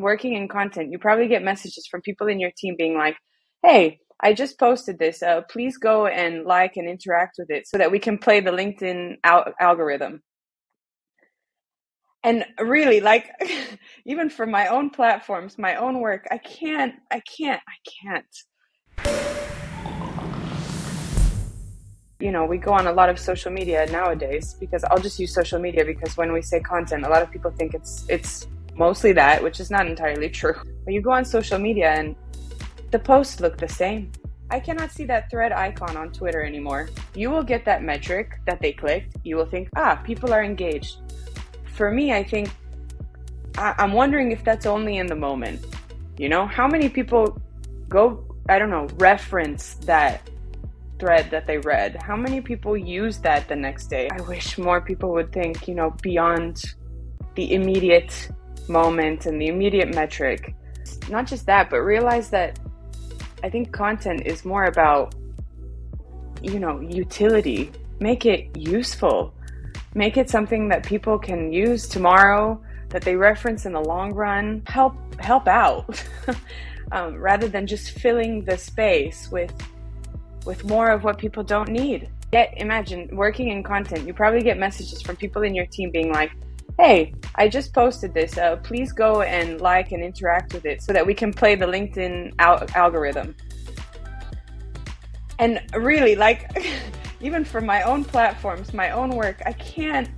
working in content, you probably get messages from people in your team being like, hey, I just posted this. Please go and like and interact with it so that we can play the LinkedIn algorithm. And really, like, even for my own platforms, my own work, I can't. We go on a lot of social media nowadays, because I'll just use social media because when we say content, a lot of people think it's mostly that, which is not entirely true. But you go on social media and the posts look the same. I cannot see that thread icon on Twitter anymore. You will get that metric that they clicked. You will think, people are engaged. For me, I think, I'm wondering if that's only in the moment. How many people go, reference that thread that they read? How many people use that the next day? I wish more people would think, beyond the immediate moment and the immediate metric. Not just that, but realize that I think content is more about, utility. Make it useful. Make it something that people can use tomorrow, that they reference in the long run. Help out, rather than just filling the space with more of what people don't need. Yet, imagine working in content, you probably get messages from people in your team being like, hey, I just posted this. Please go and like and interact with it so that we can play the LinkedIn algorithm. And really, like, even for my own platforms, my own work, I can't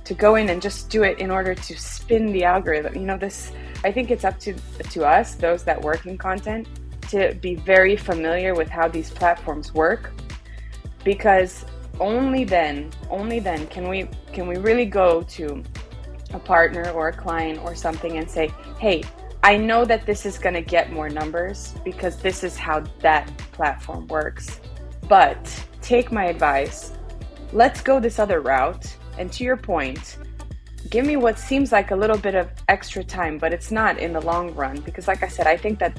to go in and just do it in order to spin the algorithm. I think it's up to us, those that work in content, to be very familiar with how these platforms work, because only then can we really go to a partner or a client or something and say, hey, I know that this is going to get more numbers because this is how that platform works, but take my advice, let's go this other route. And to your point, give me what seems like a little bit of extra time, but it's not in the long run, because like I said, I think that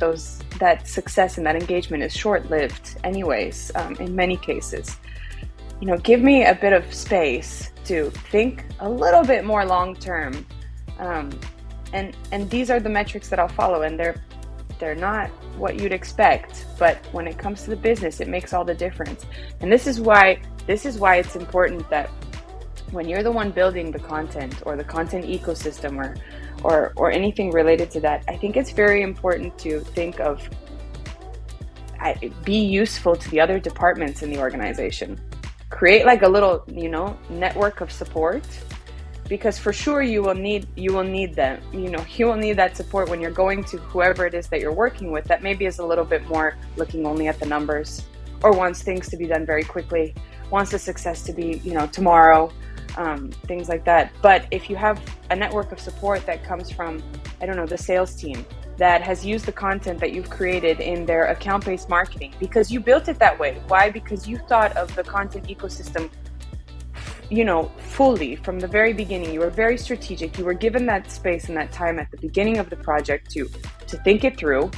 that success and that engagement is short-lived anyways, in many cases. Give me a bit of space to think a little bit more long-term. And these are the metrics that I'll follow, and they're not what you'd expect, but when it comes to the business, it makes all the difference. And this is why it's important that when you're the one building the content or the content ecosystem or anything related to that, I think it's very important to think of be useful to the other departments in the organization. Create like a little, network of support, because for sure you will need them. You will need that support when you're going to whoever it is that you're working with that maybe is a little bit more looking only at the numbers, or wants things to be done very quickly, wants the success to be, tomorrow. Things like that. But if you have a network of support that comes from, the sales team that has used the content that you've created in their account-based marketing because you built it that way. Why? Because you thought of the content ecosystem, fully from the very beginning. You were very strategic. You were given that space and that time at the beginning of the project to think it through.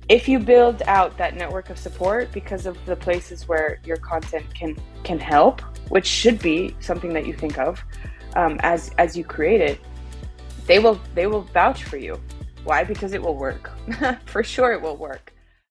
If you build out that network of support because of the places where your content can help, which should be something that you think of as you create it, they will vouch for you. Why? Because it will work. For sure it will work.